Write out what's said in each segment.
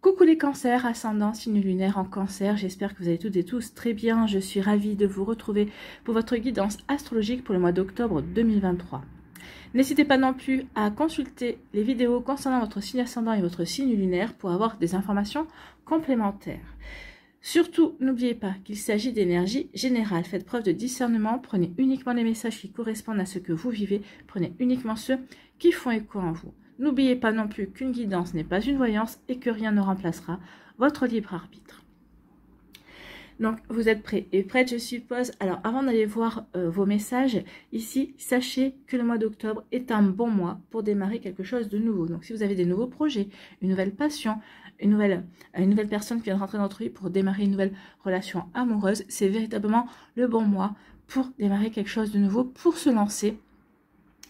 Coucou les cancers, ascendant, signe lunaire en cancer, j'espère que vous allez toutes et tous très bien. Je suis ravie de vous retrouver pour votre guidance astrologique pour le mois d'octobre 2023. N'hésitez pas non plus à consulter les vidéos concernant votre signe ascendant et votre signe lunaire pour avoir des informations complémentaires. Surtout, n'oubliez pas qu'il s'agit d'énergie générale. Faites preuve de discernement, prenez uniquement les messages qui correspondent à ce que vous vivez, prenez uniquement ceux qui font écho en vous. N'oubliez pas non plus qu'une guidance n'est pas une voyance et que rien ne remplacera votre libre arbitre. Donc, vous êtes prêts et prêtes, je suppose. Alors, avant d'aller voir vos messages, ici, sachez que le mois d'octobre est un bon mois pour démarrer quelque chose de nouveau. Donc, si vous avez des nouveaux projets, une nouvelle passion, une nouvelle personne qui vient de rentrer dans votre vie pour démarrer une nouvelle relation amoureuse, c'est véritablement le bon mois pour démarrer quelque chose de nouveau, pour se lancer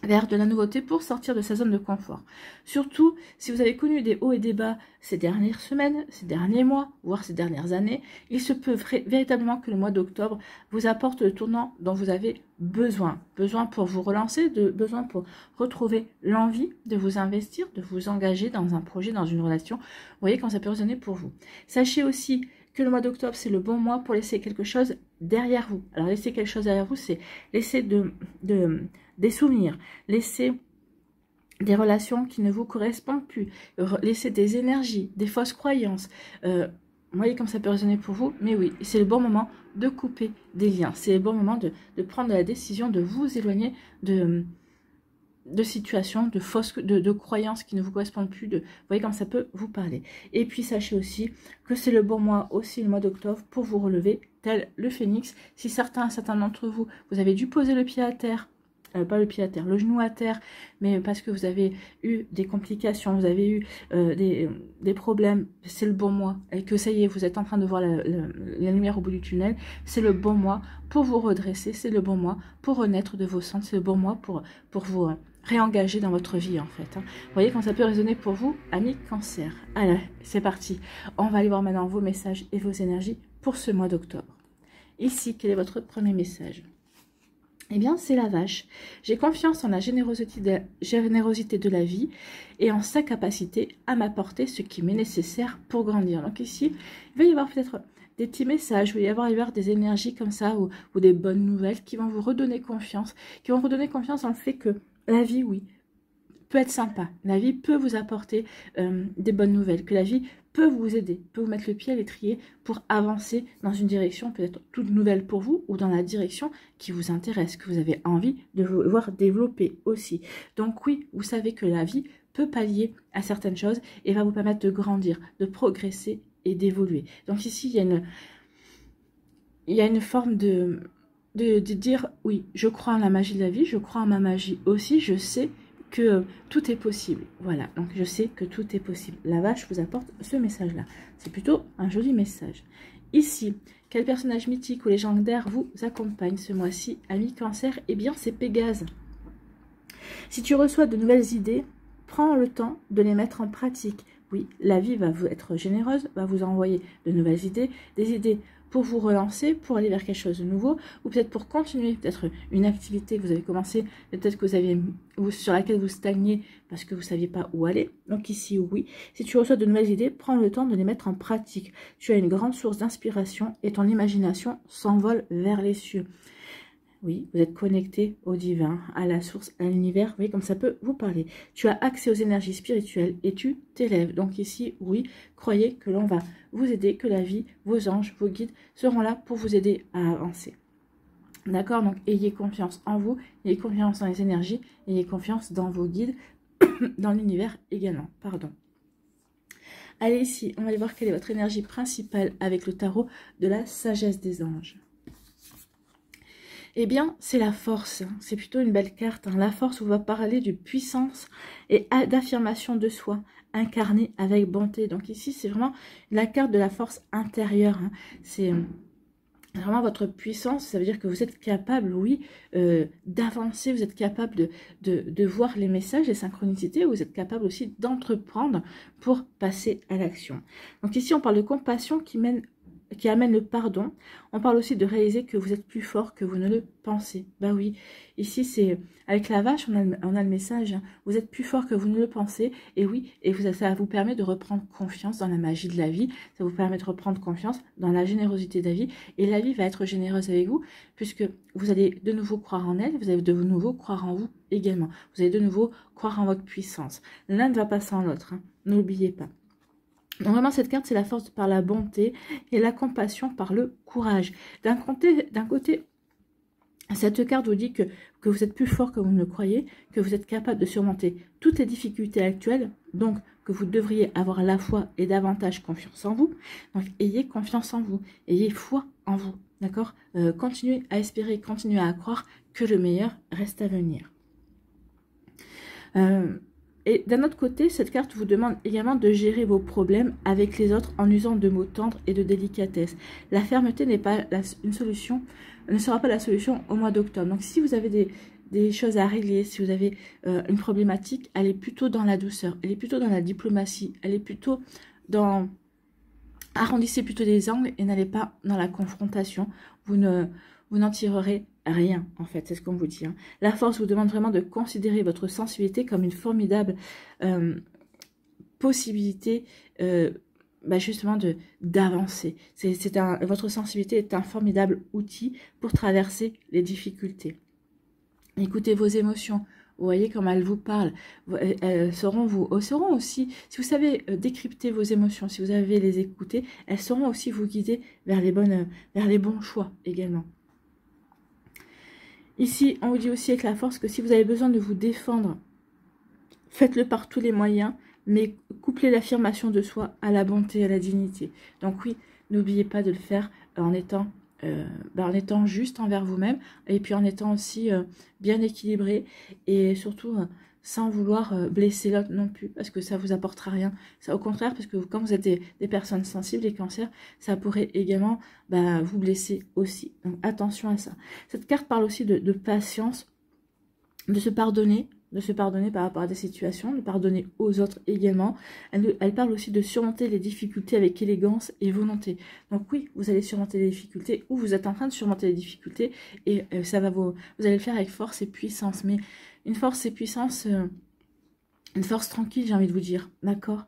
vers de la nouveauté, pour sortir de sa zone de confort. Surtout, si vous avez connu des hauts et des bas ces dernières semaines, ces derniers mois, voire ces dernières années, il se peut véritablement que le mois d'octobre vous apporte le tournant dont vous avez besoin. Besoin pour vous relancer, besoin pour retrouver l'envie de vous investir, de vous engager dans un projet, dans une relation. Vous voyez quand ça peut résonner pour vous. Sachez aussi que le mois d'octobre, c'est le bon mois pour laisser quelque chose derrière vous. Alors, laisser quelque chose derrière vous, c'est laisser des souvenirs, laisser des relations qui ne vous correspondent plus, laisser des énergies, des fausses croyances. Vous voyez comme ça peut résonner pour vous, mais oui, c'est le bon moment de couper des liens. C'est le bon moment de prendre la décision de vous éloigner de situations, de fausses, de croyances qui ne vous correspondent plus. Vous voyez comme ça peut vous parler. Et puis sachez aussi que c'est le bon mois aussi, le mois d'octobre, pour vous relever tel le phénix. Si certains d'entre vous, vous avez dû poser le pied à terre, pas le pied à terre, le genou à terre, mais parce que vous avez eu des complications, vous avez eu des problèmes, c'est le bon mois, et que ça y est, vous êtes en train de voir la lumière au bout du tunnel, c'est le bon mois pour vous redresser, c'est le bon mois pour renaître de vos cendres, c'est le bon mois pour vous réengager dans votre vie en fait. Vous voyez quand ça peut résonner pour vous, amis cancer. Allez, c'est parti. On va aller voir maintenant vos messages et vos énergies pour ce mois d'octobre. Ici, quel est votre premier message ? Eh bien, c'est la vache. J'ai confiance en la générosité de la vie et en sa capacité à m'apporter ce qui m'est nécessaire pour grandir. Donc ici, il va y avoir peut-être des petits messages, il va y avoir des énergies comme ça ou des bonnes nouvelles qui vont vous redonner confiance, dans le fait que la vie, oui, peut être sympa. La vie peut vous apporter des bonnes nouvelles, que la vie peut vous aider, peut vous mettre le pied à l'étrier pour avancer dans une direction peut-être toute nouvelle pour vous ou dans la direction qui vous intéresse, que vous avez envie de voir développer aussi. Donc oui, vous savez que la vie peut pallier à certaines choses et va vous permettre de grandir, de progresser et d'évoluer. Donc ici, il y a une forme de dire oui, je crois en la magie de la vie, je crois en ma magie aussi, je sais que tout est possible. Voilà, donc je sais que tout est possible. La vache vous apporte ce message-là. C'est plutôt un joli message. Ici, quel personnage mythique ou légendaire vous accompagne ce mois-ci, ami cancer? Eh bien, c'est Pégase. Si tu reçois de nouvelles idées, prends le temps de les mettre en pratique. Oui, la vie va vous être généreuse, va vous envoyer de nouvelles idées, des idées pour vous relancer, pour aller vers quelque chose de nouveau, ou peut-être pour continuer peut-être une activité que vous avez commencé, peut-être que sur laquelle vous stagnez parce que vous ne saviez pas où aller. Donc ici, oui, si tu reçois de nouvelles idées, prends le temps de les mettre en pratique. Tu as une grande source d'inspiration et ton imagination s'envole vers les cieux. Oui, vous êtes connecté au divin, à la source, à l'univers. Vous voyez comme ça peut vous parler. Tu as accès aux énergies spirituelles et tu t'élèves. Donc ici, oui, croyez que l'on va vous aider, que la vie, vos anges, vos guides seront là pour vous aider à avancer. D'accord? Donc ayez confiance en vous, ayez confiance dans les énergies, ayez confiance dans vos guides, dans l'univers également. Pardon. Allez ici, on va aller voir quelle est votre énergie principale avec le tarot de la sagesse des anges. Eh bien, c'est la force. C'est plutôt une belle carte. La force, on va parler de puissance et d'affirmation de soi, incarnée avec bonté. Donc ici, c'est vraiment la carte de la force intérieure. C'est vraiment votre puissance. Ça veut dire que vous êtes capable, oui, d'avancer. Vous êtes capable de voir les messages, les synchronicités. Vous êtes capable aussi d'entreprendre pour passer à l'action. Donc ici, on parle de compassion qui mène qui amène le pardon. On parle aussi de réaliser que vous êtes plus fort que vous ne le pensez. Bah oui, ici c'est avec la vache, on a le message, hein. Vous êtes plus fort que vous ne le pensez. Et oui, et ça vous permet de reprendre confiance dans la magie de la vie. Ça vous permet de reprendre confiance dans la générosité de la vie. Et la vie va être généreuse avec vous, puisque vous allez de nouveau croire en elle, vous allez de nouveau croire en vous également. Vous allez de nouveau croire en votre puissance. L'un ne va pas sans l'autre, hein. N'oubliez pas. Donc vraiment, cette carte, c'est la force par la bonté et la compassion par le courage. D'un côté, cette carte vous dit que vous êtes plus fort que vous ne le croyez, que vous êtes capable de surmonter toutes les difficultés actuelles, donc que vous devriez avoir la foi et davantage confiance en vous. Donc, ayez confiance en vous, ayez foi en vous, d'accord? Continuez à espérer, continuez à croire que le meilleur reste à venir. Et d'un autre côté, cette carte vous demande également de gérer vos problèmes avec les autres en usant de mots tendres et de délicatesse. La fermeté n'est pas une solution, ne sera pas la solution au mois d'octobre. Donc si vous avez des choses à régler, si vous avez une problématique, allez plutôt dans la douceur, allez plutôt dans la diplomatie, allez plutôt dans... Arrondissez plutôt les angles et n'allez pas dans la confrontation. Vous n'en tirerez rien, en fait, c'est ce qu'on vous dit. Hein. La force vous demande vraiment de considérer votre sensibilité comme une formidable possibilité justement d'avancer. Votre sensibilité est un formidable outil pour traverser les difficultés. Écoutez vos émotions. Vous voyez comme elles vous parlent. Elles sauront aussi, si vous savez décrypter vos émotions, si vous savez les écouter, elles sauront aussi vous guider vers les bons choix également. Ici, on vous dit aussi avec la force que si vous avez besoin de vous défendre, faites-le par tous les moyens, mais couplez l'affirmation de soi à la bonté et à la dignité. Donc oui, n'oubliez pas de le faire en étant juste envers vous-même et puis en étant aussi bien équilibré et surtout sans vouloir blesser l'autre non plus parce que ça vous apportera rien. Ça, au contraire, parce que quand vous êtes des personnes sensibles, les cancers, ça pourrait également vous blesser aussi. Donc attention à ça. Cette carte parle aussi de patience, de se pardonner par rapport à des situations, de pardonner aux autres également. Elle parle aussi de surmonter les difficultés avec élégance et volonté. Donc oui, vous allez surmonter les difficultés ou vous êtes en train de surmonter les difficultés et vous allez le faire avec force et puissance. Mais une force et puissance, une force tranquille, j'ai envie de vous dire. D'accord?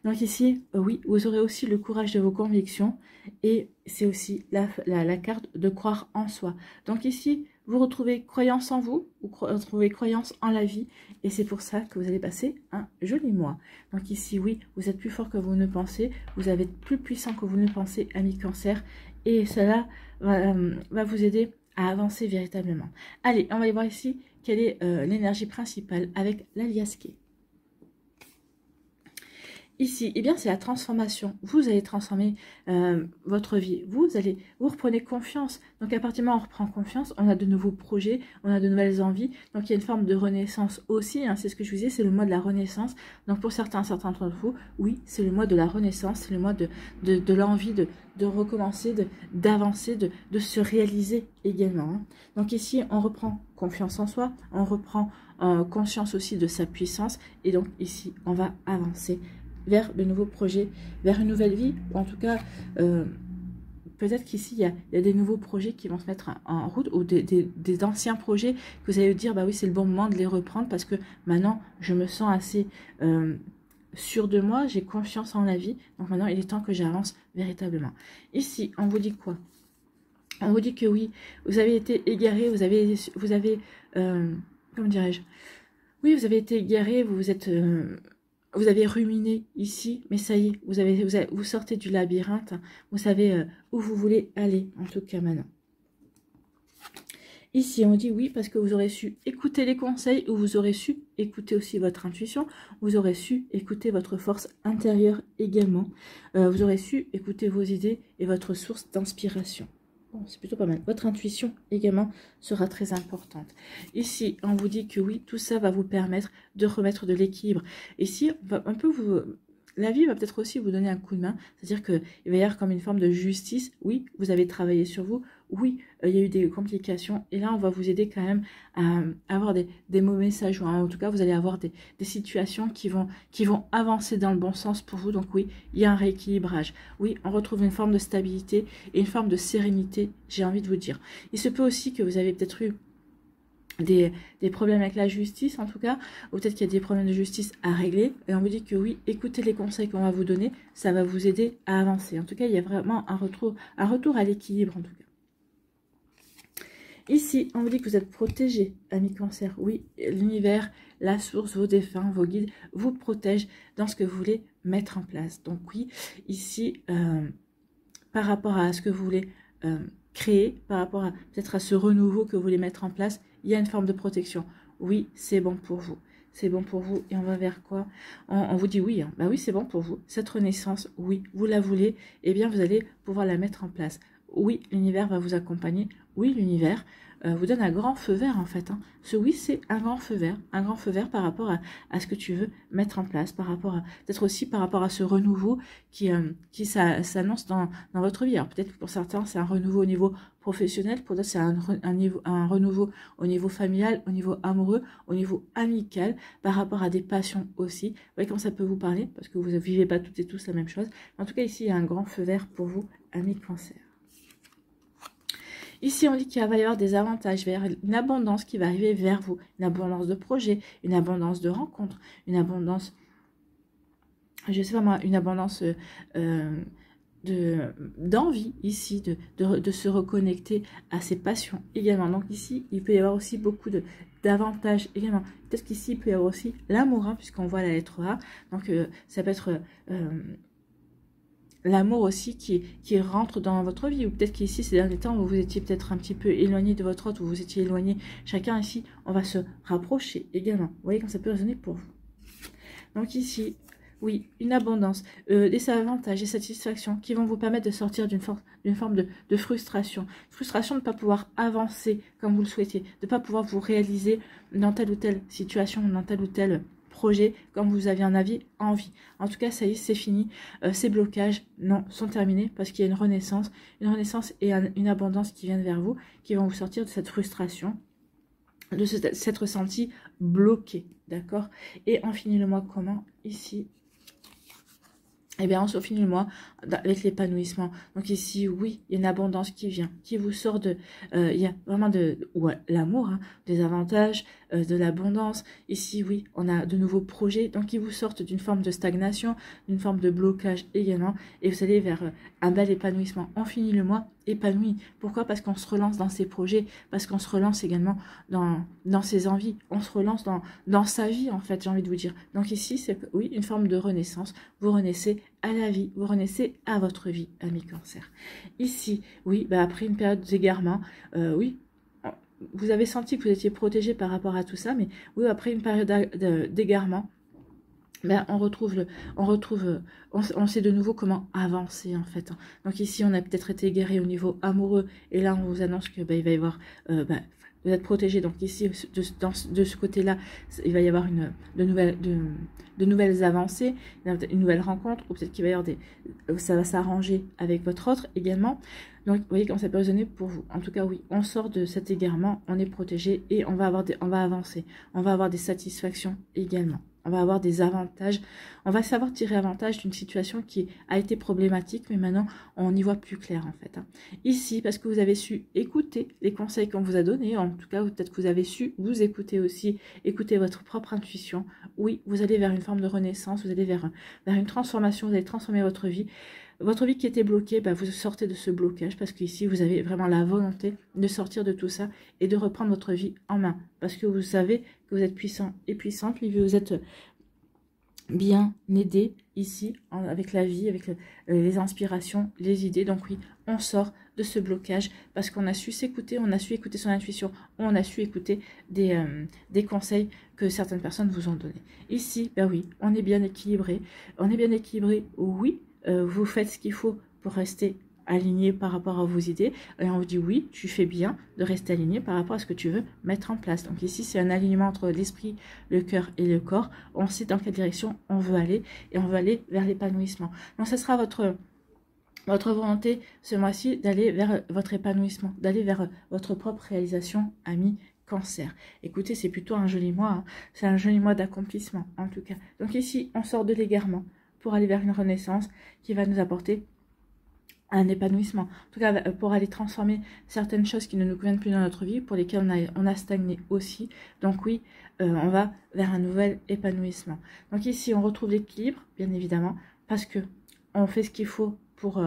Donc ici, oui, vous aurez aussi le courage de vos convictions et c'est aussi la carte de croire en soi. Donc ici, vous retrouvez croyance en vous retrouvez croyance en la vie, et c'est pour ça que vous allez passer un joli mois. Donc ici, oui, vous êtes plus fort que vous ne pensez, vous êtes plus puissant que vous ne pensez, ami cancer, et cela va vous aider à avancer véritablement. Allez, on va aller voir ici quelle est l'énergie principale avec l'aliasqué. Ici, eh bien, c'est la transformation. Vous allez transformer votre vie. Vous reprenez confiance. Donc, à partir du moment où on reprend confiance, on a de nouveaux projets, on a de nouvelles envies. Donc, il y a une forme de renaissance aussi. Hein, c'est ce que je vous disais, c'est le mois de la renaissance. Donc, pour certains d'entre vous, oui, c'est le mois de la renaissance. C'est le mois de l'envie de recommencer, d'avancer, de se réaliser également. Hein. Donc, ici, on reprend confiance en soi. On reprend conscience aussi de sa puissance. Et donc, ici, on va avancer vers de nouveaux projets, vers une nouvelle vie, ou en tout cas, peut-être qu'ici, il y a des nouveaux projets qui vont se mettre en route, ou des anciens projets que vous allez dire, bah oui, c'est le bon moment de les reprendre, parce que maintenant, je me sens assez sûre de moi, j'ai confiance en la vie, donc maintenant, il est temps que j'avance véritablement. Ici, on vous dit quoi? On vous dit que oui, vous avez été égaré, vous avez comment dirais-je? Oui, vous avez été égaré, vous avez ruminé ici, mais ça y est, vous sortez du labyrinthe, vous savez où vous voulez aller, en tout cas maintenant. Ici, on dit oui, parce que vous aurez su écouter les conseils, ou vous aurez su écouter aussi votre intuition, vous aurez su écouter votre force intérieure également, vous aurez su écouter vos idées et votre source d'inspiration. Bon, c'est plutôt pas mal. Votre intuition également sera très importante. Ici, on vous dit que oui, tout ça va vous permettre de remettre de l'équilibre. Ici, la vie va peut-être aussi vous donner un coup de main. C'est-à-dire qu'il va y avoir comme une forme de justice. Oui, vous avez travaillé sur vous. oui, il y a eu des complications. Et là, on va vous aider quand même à avoir des mauvais messages. En tout cas, vous allez avoir des situations qui vont avancer dans le bon sens pour vous. Donc oui, il y a un rééquilibrage. Oui, on retrouve une forme de stabilité et une forme de sérénité, j'ai envie de vous dire. Il se peut aussi que vous avez peut-être eu des problèmes avec la justice en tout cas, ou peut-être qu'il y a des problèmes de justice à régler, et on vous dit que oui, écoutez les conseils qu'on va vous donner, ça va vous aider à avancer. En tout cas, il y a vraiment un retour à l'équilibre en tout cas. Ici, on vous dit que vous êtes protégé, amis cancer. Oui, l'univers, la source, vos défunts, vos guides vous protègent dans ce que vous voulez mettre en place. Donc oui, ici, par rapport à ce que vous voulez créer, par rapport à peut-être à ce renouveau que vous voulez mettre en place, il y a une forme de protection. Oui, c'est bon pour vous. C'est bon pour vous. Et on va vers quoi? On vous dit oui. Hein. Bah oui, c'est bon pour vous. Cette renaissance, oui, vous la voulez. Eh bien, vous allez pouvoir la mettre en place. Oui, l'univers va vous accompagner. Oui, l'univers vous donne un grand feu vert en fait. Hein. Ce oui, c'est un grand feu vert par rapport à ce que tu veux mettre en place, par rapport à peut-être aussi par rapport à ce renouveau qui s'annonce dans votre vie. Alors peut-être que pour certains, c'est un renouveau au niveau professionnel, pour d'autres, c'est un renouveau au niveau familial, au niveau amoureux, au niveau amical, par rapport à des passions aussi. Vous voyez comment ça peut vous parler, parce que vous ne vivez pas toutes et tous la même chose. En tout cas, ici, il y a un grand feu vert pour vous, amis cancer. Ici, on dit qu'il va y avoir des avantages, vers une abondance qui va arriver vers vous, une abondance de projets, une abondance de rencontres, une abondance, je sais pas moi, une abondance d'envie ici, de se reconnecter à ses passions également. Donc ici, il peut y avoir aussi beaucoup d'avantages également. Peut-être qu'ici, il peut y avoir aussi l'amour, hein, puisqu'on voit la lettre A. Donc ça peut être l'amour aussi qui rentre dans votre vie, ou peut-être qu'ici ces derniers temps vous étiez peut-être un petit peu éloigné de votre autre, ou vous étiez éloigné, chacun ici on va se rapprocher également. Vous voyez quand ça peut résonner pour vous. Donc ici, oui, une abondance, des avantages, des satisfactions qui vont vous permettre de sortir d'une forme de frustration. Frustration de ne pas pouvoir avancer comme vous le souhaitez, de ne pas pouvoir vous réaliser dans telle ou telle situation, dans tel ou tel projet comme vous aviez envie. En tout cas, ça y est, c'est fini. Ces blocages, non, sont terminés parce qu'il y a une renaissance et une abondance qui viennent vers vous, qui vont vous sortir de cette frustration, de cette ressenti bloqué, d'accord? Et on finit le mois comment? Ici, eh bien, on se finit le mois avec l'épanouissement. Donc ici, oui, il y a une abondance qui vient, qui vous sort de... il y a vraiment l'amour, hein, des avantages, de l'abondance. Ici, oui, on a de nouveaux projets, donc qui vous sortent d'une forme de stagnation, d'une forme de blocage également. Et vous allez vers un bel épanouissement. On finit le mois épanoui. Pourquoi? Parce qu'on se relance dans ses projets, parce qu'on se relance également dans ses envies. On se relance dans sa vie, en fait, j'ai envie de vous dire. Donc ici, c'est oui, une forme de renaissance. Vous renaissez à la vie, vous renaissez à votre vie, amis cancer. Ici, oui, bah après une période d'égarement, oui, vous avez senti que vous étiez protégé par rapport à tout ça, mais oui, après une période d'égarement, ben, on sait de nouveau comment avancer en fait. Donc ici, on a peut-être été égaré au niveau amoureux, et là, on vous annonce que il va y avoir, vous êtes protégé. Donc ici, de ce côté-là, il va y avoir de nouvelles avancées, une nouvelle rencontre, ou peut-être qu'il va y avoir ça va s'arranger avec votre autre également. Donc, vous voyez comment ça peut résonner pour vous. En tout cas, oui, on sort de cet égarement, on est protégé et on va avancer. On va avoir des satisfactions également. On va avoir des avantages. On va savoir tirer avantage d'une situation qui a été problématique, mais maintenant, on y voit plus clair, en fait. Ici, parce que vous avez su écouter les conseils qu'on vous a donnés, en tout cas, peut-être que vous avez su vous écouter aussi, écouter votre propre intuition. Oui, vous allez vers une forme de renaissance, vous allez vers une transformation, vous allez transformer votre vie. Votre vie qui était bloquée, vous sortez de ce blocage parce qu'ici, vous avez vraiment la volonté de sortir de tout ça et de reprendre votre vie en main. Parce que vous savez que vous êtes puissant et puissante, vous êtes bien aidé ici avec la vie, avec les inspirations, les idées. Donc oui, on sort de ce blocage parce qu'on a su s'écouter, on a su écouter son intuition, on a su écouter des conseils que certaines personnes vous ont donnés. Ici, oui, on est bien équilibré. On est bien équilibré, oui. Vous faites ce qu'il faut pour rester aligné par rapport à vos idées, et on vous dit oui, tu fais bien de rester aligné par rapport à ce que tu veux mettre en place. Donc ici, c'est un alignement entre l'esprit, le cœur et le corps. On sait dans quelle direction on veut aller, et on veut aller vers l'épanouissement. Donc, ce sera votre votre volonté ce mois-ci d'aller vers votre épanouissement, d'aller vers votre propre réalisation, ami Cancer. Écoutez, c'est plutôt un joli mois, hein. C'est un joli mois d'accomplissement en tout cas. Donc ici, on sort de l'égarement pour aller vers une renaissance qui va nous apporter un épanouissement. En tout cas, pour aller transformer certaines choses qui ne nous conviennent plus dans notre vie, pour lesquelles on a stagné aussi. Donc oui, on va vers un nouvel épanouissement. Donc ici, on retrouve l'équilibre, bien évidemment, parce que on fait ce qu'il faut pour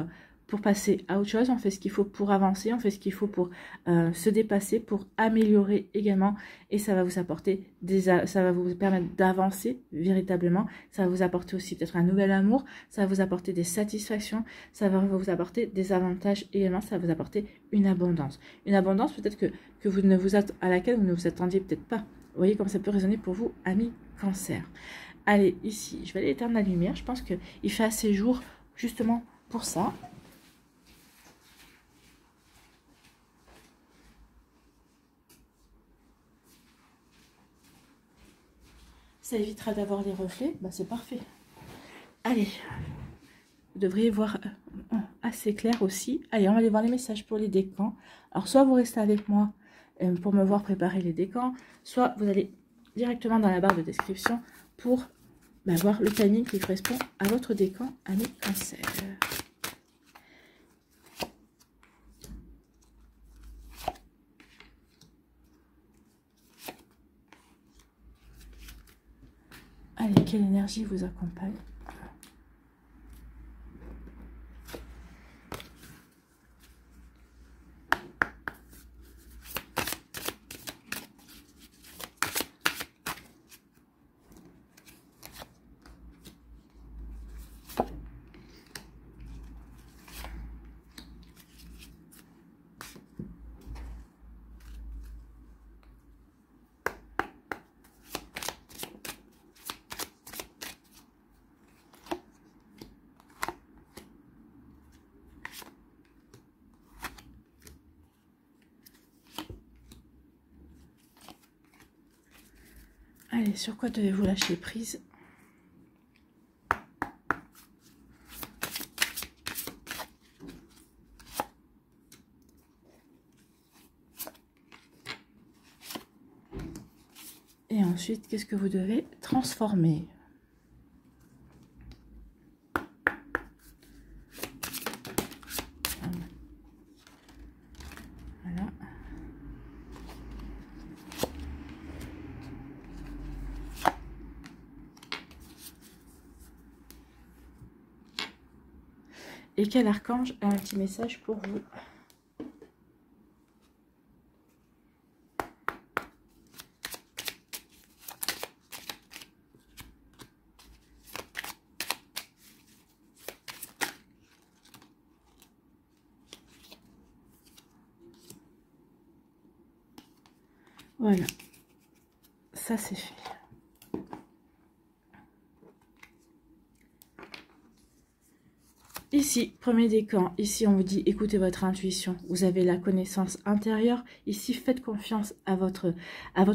passer à autre chose, on fait ce qu'il faut pour avancer, on fait ce qu'il faut pour se dépasser, pour améliorer également, et ça va vous apporter ça va vous permettre d'avancer véritablement, ça va vous apporter aussi peut-être un nouvel amour, ça va vous apporter des satisfactions, ça va vous apporter des avantages également, ça va vous apporter une abondance peut-être que vous ne vous à laquelle vous ne vous attendiez peut-être pas. Vous voyez comme ça peut résonner pour vous, amis Cancer. Allez, ici, je vais aller éteindre la lumière, je pense qu'il fait assez jour justement pour ça. Ça évitera d'avoir les reflets, bah c'est parfait. Allez, vous devriez voir assez clair aussi. Allez, on va aller voir les messages pour les décans. Alors, soit vous restez avec moi pour me voir préparer les décans, soit vous allez directement dans la barre de description pour voir le timing qui correspond à votre décan, ami Cancer. Allez, quelle énergie vous accompagne? Allez, sur quoi devez-vous lâcher prise? Et ensuite, qu'est-ce que vous devez transformer? Voilà. Et quel archange a un petit message pour vous? Voilà, ça c'est fait. Ici, premier décan, ici on vous dit écoutez votre intuition, vous avez la connaissance intérieure, ici faites confiance à votre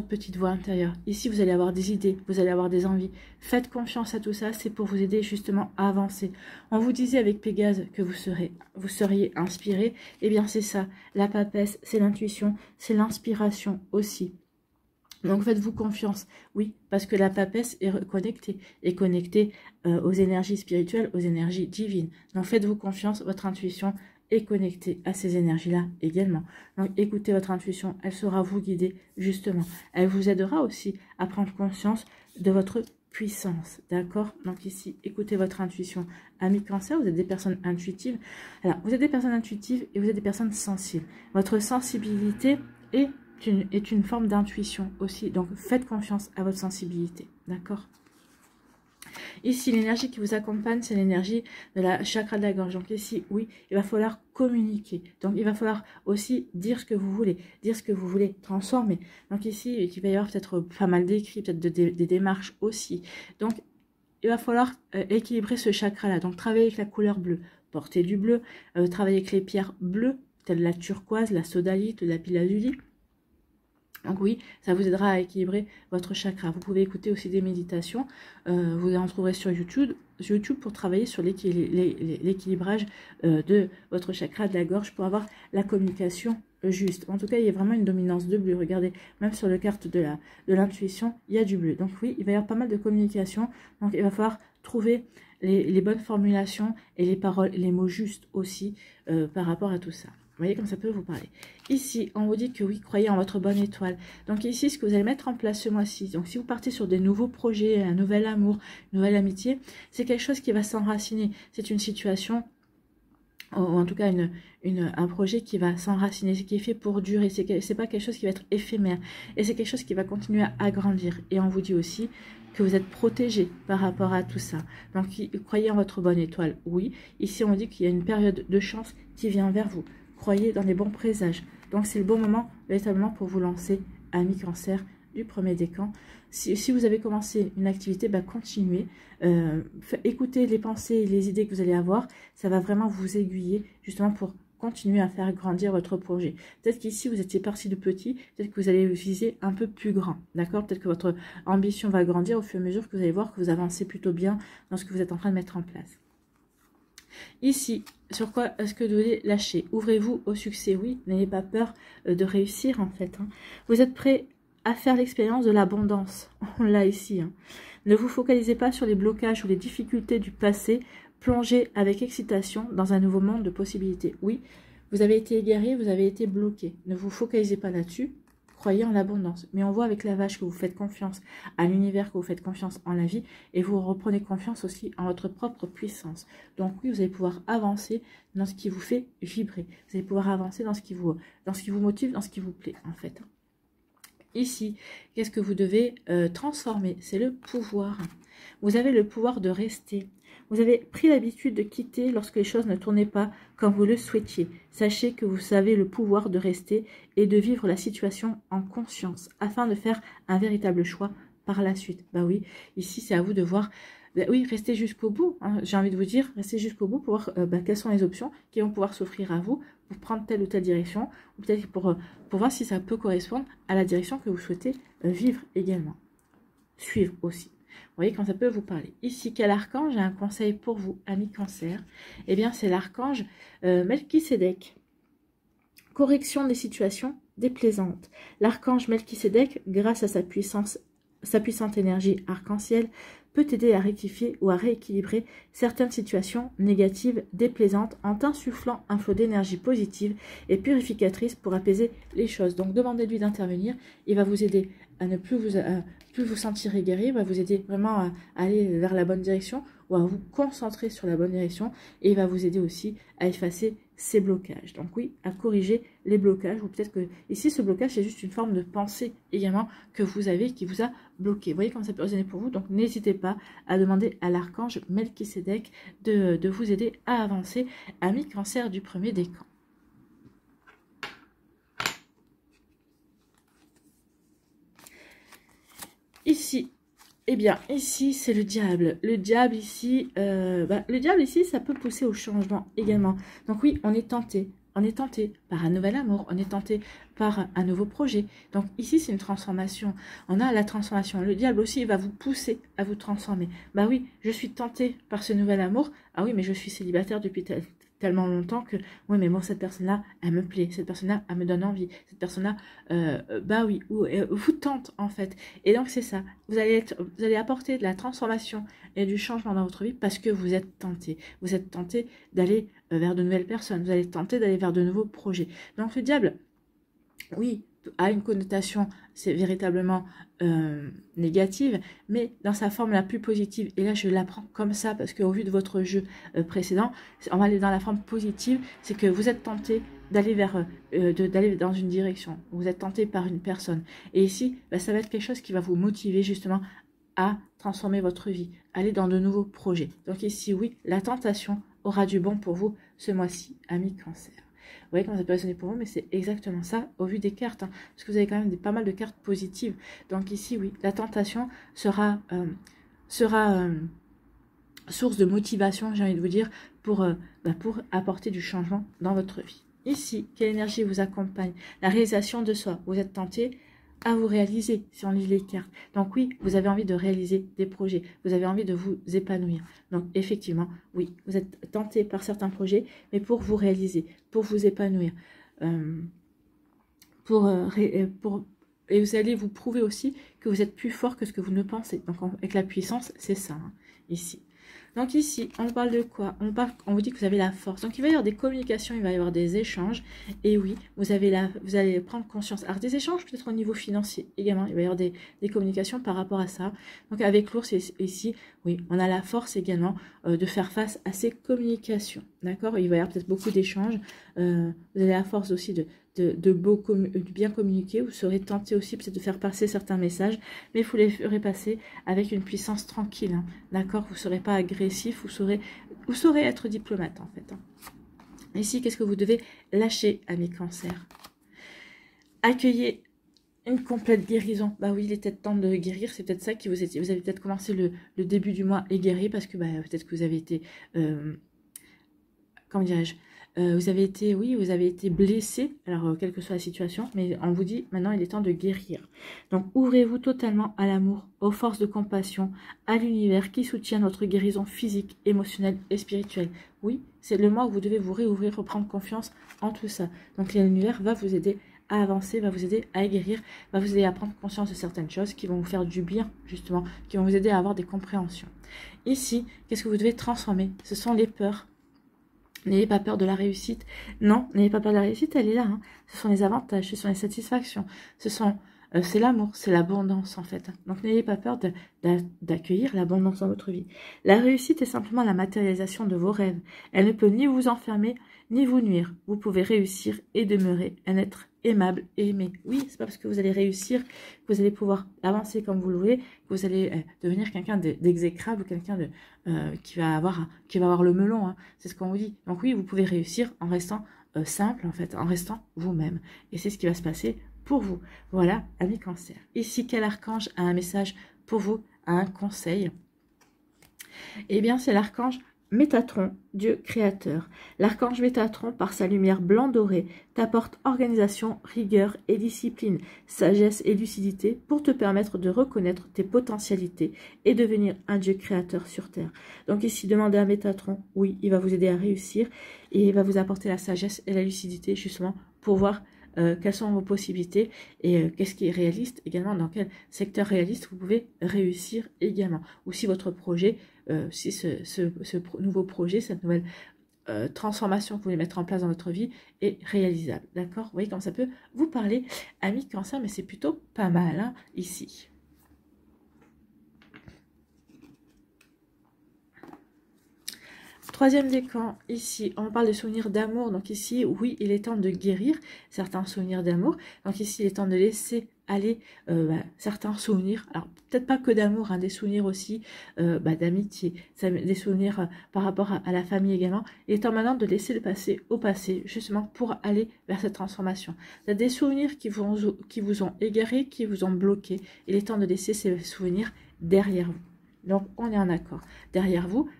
petite voix intérieure, ici vous allez avoir des idées, vous allez avoir des envies, faites confiance à tout ça, c'est pour vous aider justement à avancer. On vous disait avec Pégase que vous seriez inspiré, et bien c'est ça, la papesse, c'est l'intuition, c'est l'inspiration aussi. Donc faites-vous confiance, oui, parce que la papesse est connectée aux énergies spirituelles, aux énergies divines. Donc faites-vous confiance, votre intuition est connectée à ces énergies-là également. Donc écoutez votre intuition, elle saura vous guider justement. Elle vous aidera aussi à prendre conscience de votre puissance, d'accord? Donc ici, écoutez votre intuition. Amis Cancer, vous êtes des personnes intuitives. Alors, vous êtes des personnes intuitives et vous êtes des personnes sensibles. Votre sensibilité est une forme d'intuition aussi. Donc, faites confiance à votre sensibilité. D'accord? Ici, l'énergie qui vous accompagne, c'est l'énergie de la chakra de la gorge. Donc ici, oui, il va falloir communiquer. Donc, il va falloir aussi dire ce que vous voulez, dire ce que vous voulez transformer. Donc ici, il va y avoir peut-être pas mal d'écrits, peut-être des démarches aussi. Donc, il va falloir équilibrer ce chakra-là. Donc, travailler avec la couleur bleue. Porter du bleu, travailler avec les pierres bleues, telles la turquoise, la sodalite, la lapis-lazuli. Donc oui, ça vous aidera à équilibrer votre chakra. Vous pouvez écouter aussi des méditations, vous en trouverez sur YouTube YouTube pour travailler sur l'équilibrage de votre chakra de la gorge pour avoir la communication juste. En tout cas, il y a vraiment une dominance de bleu. Regardez, même sur la carte de l'intuition, il y a du bleu. Donc oui, il va y avoir pas mal de communication. Donc il va falloir trouver les bonnes formulations et les paroles, les mots justes aussi par rapport à tout ça. Vous voyez comme ça peut vous parler. Ici, on vous dit que oui, croyez en votre bonne étoile. Donc ici, ce que vous allez mettre en place ce mois-ci, donc si vous partez sur des nouveaux projets, un nouvel amour, une nouvelle amitié, c'est quelque chose qui va s'enraciner. C'est une situation, ou en tout cas un projet qui va s'enraciner, qui est fait pour durer. C'est pas quelque chose qui va être éphémère. Et c'est quelque chose qui va continuer à grandir. Et on vous dit aussi que vous êtes protégé par rapport à tout ça. Donc, croyez en votre bonne étoile, oui. Ici, on dit qu'il y a une période de chance qui vient vers vous. Croyez dans les bons présages. Donc, c'est le bon moment, véritablement, pour vous lancer, amis Cancer, du premier décan. Si vous avez commencé une activité, continuez. Écoutez les pensées et les idées que vous allez avoir. Ça va vraiment vous aiguiller, justement, pour continuer à faire grandir votre projet. Peut-être qu'ici, vous étiez parti de petit, peut-être que vous allez viser un peu plus grand, d'accord? Peut-être que votre ambition va grandir au fur et à mesure que vous allez voir que vous avancez plutôt bien dans ce que vous êtes en train de mettre en place. Ici, sur quoi est-ce que vous devez lâcher? Ouvrez-vous au succès, oui, n'ayez pas peur de réussir en fait. Vous êtes prêt à faire l'expérience de l'abondance, on l'a ici. Ne vous focalisez pas sur les blocages ou les difficultés du passé, plongez avec excitation dans un nouveau monde de possibilités. Oui, vous avez été égaré, vous avez été bloqué, ne vous focalisez pas là-dessus. Croyez en l'abondance. Mais on voit avec la vache que vous faites confiance à l'univers, que vous faites confiance en la vie et vous reprenez confiance aussi en votre propre puissance. Donc oui, vous allez pouvoir avancer dans ce qui vous fait vibrer. Vous allez pouvoir avancer dans ce qui vous motive, dans ce qui vous plaît en fait. Ici, qu'est-ce que vous devez transformer? C'est le pouvoir. Vous avez le pouvoir de rester. Vous avez pris l'habitude de quitter lorsque les choses ne tournaient pas comme vous le souhaitiez. Sachez que vous avez le pouvoir de rester et de vivre la situation en conscience afin de faire un véritable choix par la suite. Bah oui, ici c'est à vous de voir. Oui, restez jusqu'au bout. J'ai envie de vous dire, restez jusqu'au bout pour voir quelles sont les options qui vont pouvoir s'offrir à vous pour prendre telle ou telle direction, ou peut-être pour voir si ça peut correspondre à la direction que vous souhaitez vivre également. Suivre aussi. Vous voyez quand ça peut vous parler. Ici, quel archange? J'ai un conseil pour vous, amis Cancer. Eh bien, c'est l'archange Melchisédek. Correction des situations déplaisantes. L'archange Melchisédek, grâce à sa puissante énergie arc-en-ciel, peut aider à rectifier ou à rééquilibrer certaines situations négatives déplaisantes en insufflant un flot d'énergie positive et purificatrice pour apaiser les choses. Donc, demandez-lui d'intervenir. Il va vous aider à ne plus vous sentir égaré, va vous aider vraiment à aller vers la bonne direction ou à vous concentrer sur la bonne direction et il va vous aider aussi à effacer ces blocages. Donc oui, à corriger les blocages ou peut-être que ici ce blocage c'est juste une forme de pensée également que vous avez qui vous a bloqué. Vous voyez comment ça peut résonner pour vous, donc n'hésitez pas à demander à l'archange Melchisédek de vous aider à avancer, amis Cancer du premier décan. Ici, eh bien, ici, c'est le diable. Le diable ici, ça peut pousser au changement également. Donc oui, on est tenté. On est tenté par un nouvel amour, on est tenté par un nouveau projet. Donc ici, c'est une transformation. On a la transformation. Le diable aussi, il va vous pousser à vous transformer. Bah oui, je suis tenté par ce nouvel amour. Ah oui, mais je suis célibataire depuis tellement longtemps que, oui, mais bon, cette personne-là, elle me plaît. Cette personne-là, elle me donne envie. Cette personne-là, bah oui, vous tente, en fait. Et donc, c'est ça. Vous allez apporter de la transformation et du changement dans votre vie parce que vous êtes tenté. Vous êtes tenté d'aller vers de nouvelles personnes. Vous allez tenter d'aller vers de nouveaux projets. Donc, le diable, oui, a une connotation, c'est véritablement négative, mais dans sa forme la plus positive, et là je l'apprends comme ça, parce qu'au vu de votre jeu précédent, on va aller dans la forme positive, c'est que vous êtes tenté d'aller d'aller dans une direction, vous êtes tenté par une personne, et ici, ça va être quelque chose qui va vous motiver justement à transformer votre vie, aller dans de nouveaux projets. Donc ici, oui, la tentation aura du bon pour vous ce mois-ci, amis Cancer. Vous voyez comment ça peut résonner pour vous, mais c'est exactement ça au vu des cartes, parce que vous avez quand même pas mal de cartes positives. Donc ici, oui, la tentation sera source de motivation, j'ai envie de vous dire, pour apporter du changement dans votre vie. Ici, quelle énergie vous accompagne? La réalisation de soi. Vous êtes tenté à vous réaliser, si on lit les cartes. Donc oui, vous avez envie de réaliser des projets, vous avez envie de vous épanouir. Donc effectivement, oui, vous êtes tenté par certains projets, mais pour vous réaliser, pour vous épanouir, et vous allez vous prouver aussi que vous êtes plus fort que ce que vous ne pensez. Donc avec la puissance, c'est ça, hein, ici. Donc ici, on parle de quoi? On vous dit que vous avez la force. Donc il va y avoir des communications, il va y avoir des échanges. Et oui, vous allez prendre conscience. Alors des échanges peut-être au niveau financier également. Il va y avoir des communications par rapport à ça. Donc avec l'ours ici, oui, on a la force également de faire face à ces communications. D'accord? Il va y avoir peut-être beaucoup d'échanges. Vous avez la force aussi de bien communiquer. Vous serez tenté aussi peut-être de faire passer certains messages, mais vous les ferez passer avec une puissance tranquille, hein, d'accord? Vous ne serez pas agressif, vous saurez être diplomate en fait, hein. Ici, qu'est-ce que vous devez lâcher à mes cancers? Accueillez une complète guérison. Bah oui, il est peut-être temps de guérir, c'est peut-être ça qui vous avez peut-être commencé le début du mois et guéri parce que bah, peut-être que vous avez été comment dirais-je, vous avez été blessé, alors quelle que soit la situation, mais on vous dit maintenant il est temps de guérir. Donc ouvrez-vous totalement à l'amour, aux forces de compassion, à l'univers qui soutient notre guérison physique, émotionnelle et spirituelle. Oui, c'est le mois où vous devez vous réouvrir, reprendre confiance en tout ça. Donc l'univers va vous aider à avancer, va vous aider à guérir, va vous aider à prendre conscience de certaines choses qui vont vous faire du bien, justement, qui vont vous aider à avoir des compréhensions. Ici, qu'est-ce que vous devez transformer? Ce sont les peurs. N'ayez pas peur de la réussite. Non, n'ayez pas peur de la réussite, elle est là, hein. Ce sont les avantages, ce sont les satisfactions, c'est l'amour, c'est l'abondance en fait. Donc n'ayez pas peur d'accueillir l'abondance dans votre vie. La réussite est simplement la matérialisation de vos rêves. Elle ne peut ni vous enfermer, ni vous nuire. Vous pouvez réussir et demeurer un être aimable et aimé. Oui, c'est pas parce que vous allez réussir que vous allez pouvoir avancer comme vous le voulez, que vous allez devenir quelqu'un d'exécrable, quelqu'un qui va avoir le melon, hein. C'est ce qu'on vous dit. Donc oui, vous pouvez réussir en restant simple en fait, en restant vous-même. Et c'est ce qui va se passer pour vous. Voilà, amis cancer. Ici, quel archange a un message pour vous, a un conseil? Eh bien, c'est l'archange Métatron, Dieu créateur. L'archange Métatron, par sa lumière blanc-doré, t'apporte organisation, rigueur et discipline, sagesse et lucidité pour te permettre de reconnaître tes potentialités et devenir un Dieu créateur sur Terre. Donc ici, demandez à Métatron, oui, il va vous aider à réussir et il va vous apporter la sagesse et la lucidité justement pour voir quelles sont vos possibilités et qu'est-ce qui est réaliste également, dans quel secteur réaliste vous pouvez réussir également. Ou si votre projet, si ce nouveau projet, cette nouvelle transformation que vous voulez mettre en place dans votre vie est réalisable. D'accord? Vous voyez comme ça peut vous parler, amis cancer, mais c'est plutôt pas mal, hein, ici. Troisième décan, ici, on parle de souvenirs d'amour. Donc ici, oui, il est temps de guérir certains souvenirs d'amour. Donc ici, il est temps de laisser aller certains souvenirs. Alors, peut-être pas que d'amour, hein, des souvenirs aussi d'amitié, des souvenirs par rapport à la famille également. Il est temps maintenant de laisser le passé au passé, justement pour aller vers cette transformation. Il y a des souvenirs qui vous ont égaré, qui vous ont bloqué. Il est temps de laisser ces souvenirs derrière vous. Donc, on est en accord. Derrière vous,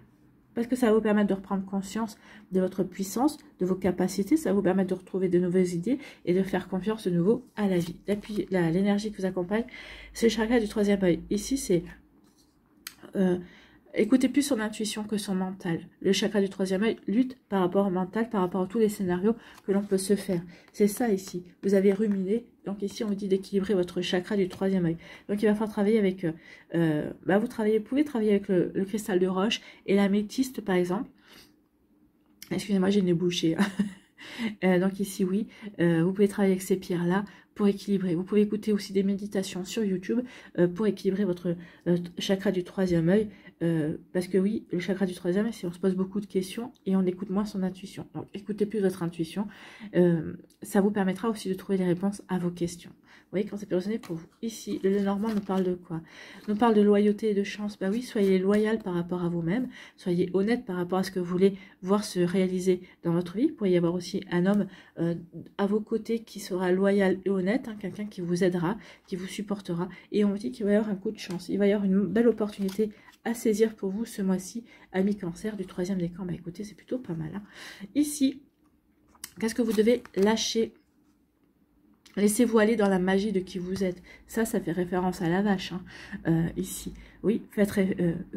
parce que ça va vous permettre de reprendre conscience de votre puissance, de vos capacités, ça va vous permettre de retrouver de nouvelles idées et de faire confiance de nouveau à la vie. L'énergie qui vous accompagne, c'est le chakra du troisième œil. Ici, c'est écoutez plus son intuition que son mental. Le chakra du troisième œil lutte par rapport au mental, par rapport à tous les scénarios que l'on peut se faire. C'est ça ici. Vous avez ruminé. Donc ici, on vous dit d'équilibrer votre chakra du troisième œil. Donc il va falloir travailler avec... vous pouvez travailler avec le cristal de roche et l'améthyste, par exemple. Excusez-moi, j'ai le nez bouché. Donc ici, oui, vous pouvez travailler avec ces pierres-là pour équilibrer. Vous pouvez écouter aussi des méditations sur YouTube pour équilibrer votre chakra du troisième œil. Parce que oui, le chakra du troisième œil, c'est on se pose beaucoup de questions et on écoute moins son intuition. Donc écoutez plus votre intuition. Ça vous permettra aussi de trouver les réponses à vos questions. Vous voyez, quand c'est personné pour vous. Ici, le Normand nous parle de quoi? Nous parle de loyauté et de chance. Bah oui, soyez loyal par rapport à vous-même. Soyez honnête par rapport à ce que vous voulez voir se réaliser dans votre vie. Il pourrait y avoir aussi un homme à vos côtés qui sera loyal et honnête, hein, quelqu'un qui vous aidera, qui vous supportera. Et on vous dit qu'il va y avoir un coup de chance. Il va y avoir une belle opportunité à saisir pour vous ce mois-ci, amis cancer du troisième décan. Bah écoutez, c'est plutôt pas mal, hein. Ici, qu'est-ce que vous devez lâcher Laissez-vous aller dans la magie de qui vous êtes. Ça fait référence à la vache, hein, ici. Oui,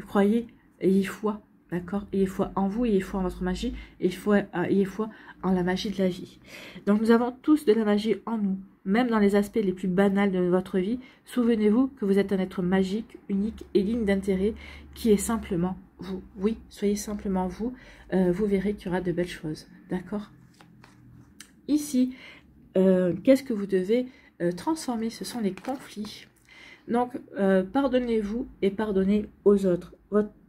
croyez, ayez foi, d'accord? Ayez foi en vous, ayez foi en votre magie, ayez foi en la magie de la vie. Donc, nous avons tous de la magie en nous, même dans les aspects les plus banals de votre vie. Souvenez-vous que vous êtes un être magique, unique et digne d'intérêt qui est simplement vous. Oui, soyez simplement vous. Vous verrez qu'il y aura de belles choses, d'accord? Ici, qu'est-ce que vous devez transformer? Ce sont les conflits. Donc, pardonnez-vous et pardonnez aux autres.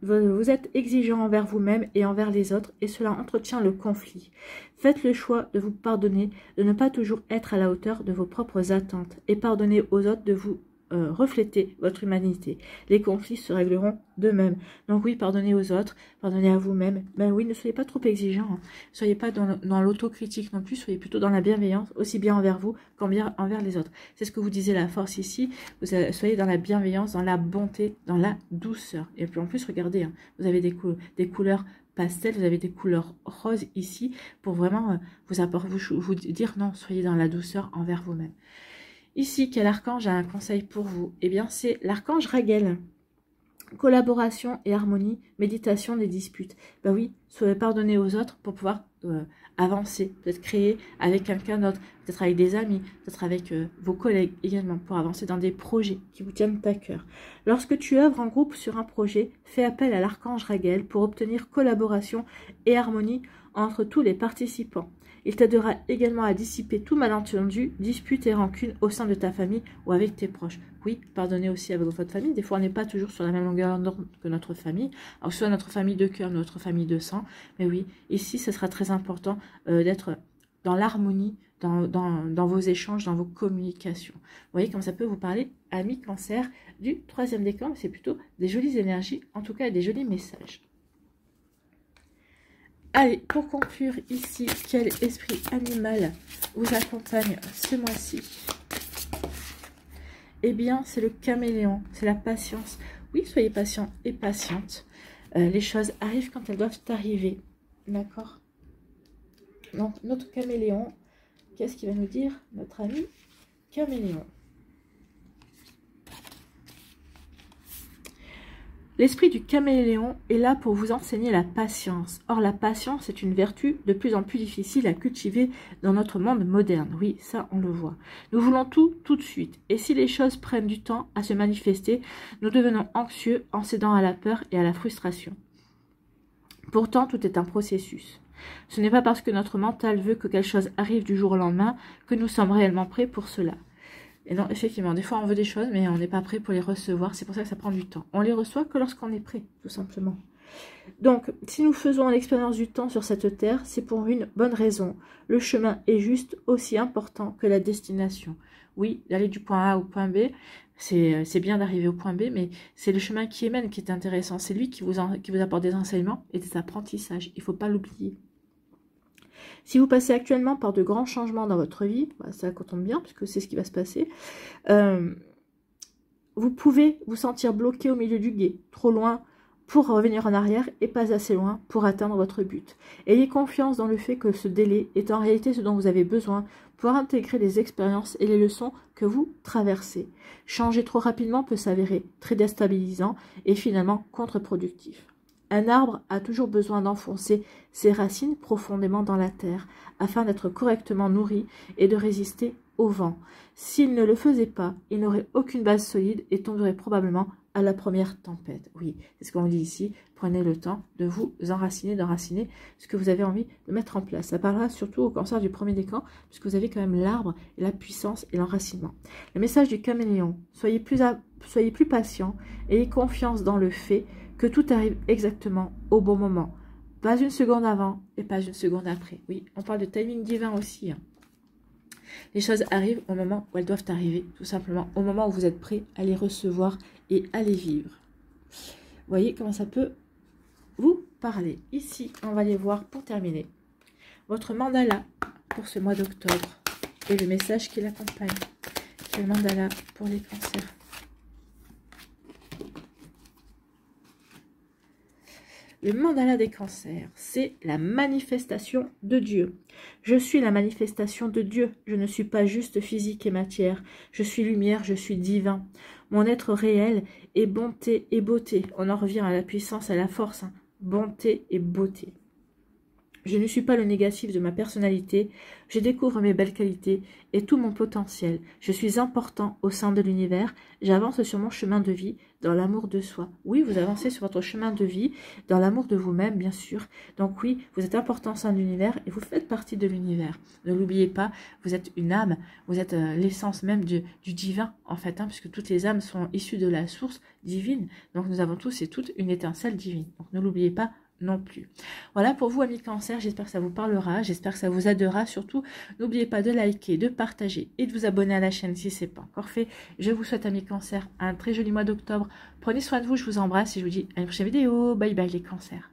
Vous êtes exigeant envers vous-même et envers les autres, et cela entretient le conflit. Faites le choix de vous pardonner, de ne pas toujours être à la hauteur de vos propres attentes, et pardonnez aux autres de vous refléter votre humanité. Les conflits se régleront d'eux-mêmes. Donc oui, pardonnez aux autres, pardonnez à vous-même. Ben oui, ne soyez pas trop exigeants. Hein. Ne soyez pas dans l'autocritique non plus, soyez plutôt dans la bienveillance, aussi bien envers vous qu'envers les autres. C'est ce que vous disiez, la force ici. Soyez dans la bienveillance, dans la bonté, dans la douceur. Et puis en plus, regardez, hein, vous avez des couleurs pastel, vous avez des couleurs roses ici pour vraiment vous dire non, soyez dans la douceur envers vous-même. Ici, quel archange a un conseil pour vous? Eh bien, c'est l'archange Raguel. Collaboration et harmonie, méditation des disputes. Ben oui, soyez pardonnés aux autres pour pouvoir avancer, peut-être créer avec quelqu'un d'autre, peut-être avec des amis, peut-être avec vos collègues également, pour avancer dans des projets qui vous tiennent à cœur. Lorsque tu œuvres en groupe sur un projet, fais appel à l'archange Raguel pour obtenir collaboration et harmonie entre tous les participants. Il t'aidera également à dissiper tout malentendu, disputes et rancunes au sein de ta famille ou avec tes proches. Oui, pardonnez aussi avec votre famille. Des fois, on n'est pas toujours sur la même longueur d'onde que notre famille. Alors, soit notre famille de cœur, notre famille de sang. Mais oui, ici, ce sera très important d'être dans l'harmonie, dans vos échanges, dans vos communications. Vous voyez comme ça peut vous parler, amis cancer, du 3e décan. C'est plutôt des jolies énergies, en tout cas des jolis messages. Allez, pour conclure ici, quel esprit animal vous accompagne ce mois-ci? Eh bien, c'est le caméléon, c'est la patience. Oui, soyez patient et patiente. Les choses arrivent quand elles doivent arriver. D'accord? Donc, notre caméléon, qu'est-ce qu'il va nous dire, notre ami caméléon? L'esprit du caméléon est là pour vous enseigner la patience. Or, la patience est une vertu de plus en plus difficile à cultiver dans notre monde moderne. Oui, ça, on le voit. Nous voulons tout de suite. Et si les choses prennent du temps à se manifester, nous devenons anxieux en cédant à la peur et à la frustration. Pourtant, tout est un processus. Ce n'est pas parce que notre mental veut que quelque chose arrive du jour au lendemain que nous sommes réellement prêts pour cela. Et non, effectivement, des fois on veut des choses, mais on n'est pas prêt pour les recevoir. C'est pour ça que ça prend du temps. On les reçoit que lorsqu'on est prêt, tout simplement. Donc, si nous faisons l'expérience du temps sur cette terre, c'est pour une bonne raison. Le chemin est juste aussi important que la destination. Oui, d'aller du point A au point B, c'est bien d'arriver au point B, mais c'est le chemin qui mène qui est intéressant. C'est lui qui vous apporte des enseignements et des apprentissages. Il ne faut pas l'oublier. Si vous passez actuellement par de grands changements dans votre vie, bah ça tombe bien puisque c'est ce qui va se passer, vous pouvez vous sentir bloqué au milieu du gué, trop loin pour revenir en arrière et pas assez loin pour atteindre votre but. Ayez confiance dans le fait que ce délai est en réalité ce dont vous avez besoin pour intégrer les expériences et les leçons que vous traversez. Changer trop rapidement peut s'avérer très déstabilisant et finalement contre-productif. Un arbre a toujours besoin d'enfoncer ses racines profondément dans la terre afin d'être correctement nourri et de résister au vent. S'il ne le faisait pas, il n'aurait aucune base solide et tomberait probablement à la première tempête. Oui, c'est ce qu'on dit ici. Prenez le temps de vous enraciner, d'enraciner ce que vous avez envie de mettre en place. Ça parlera surtout au cancer du 1er décan, puisque vous avez quand même l'arbre et la puissance et l'enracinement. Le message du caméléon, soyez plus patient, ayez confiance dans le fait que tout arrive exactement au bon moment. Pas une seconde avant et pas une seconde après. Oui, on parle de timing divin aussi. Hein. Les choses arrivent au moment où elles doivent arriver, tout simplement, au moment où vous êtes prêt à les recevoir et à les vivre. Vous voyez comment ça peut vous parler. Ici, on va aller voir pour terminer votre mandala pour ce mois d'octobre et le message qui l'accompagne. Quel mandala pour les cancers? Le mandala des cancers, c'est la manifestation de Dieu. Je suis la manifestation de Dieu. Je ne suis pas juste physique et matière. Je suis lumière, je suis divin. Mon être réel est bonté et beauté. On en revient à la puissance, à la force. Hein. Bonté et beauté. Je ne suis pas le négatif de ma personnalité, je découvre mes belles qualités et tout mon potentiel. Je suis important au sein de l'univers, j'avance sur mon chemin de vie dans l'amour de soi. Oui, vous avancez sur votre chemin de vie dans l'amour de vous-même, bien sûr. Donc oui, vous êtes important au sein de l'univers et vous faites partie de l'univers. Ne l'oubliez pas, vous êtes une âme, vous êtes l'essence même du divin, en fait, hein, puisque toutes les âmes sont issues de la source divine. Donc nous avons tous et toutes une étincelle divine. Donc ne l'oubliez pas non plus. Voilà pour vous, amis Cancer, j'espère que ça vous parlera, j'espère que ça vous aidera. Surtout, n'oubliez pas de liker, de partager et de vous abonner à la chaîne si ce n'est pas encore fait. Je vous souhaite, amis Cancer, un très joli mois d'octobre. Prenez soin de vous, je vous embrasse et je vous dis à une prochaine vidéo. Bye bye les Cancers.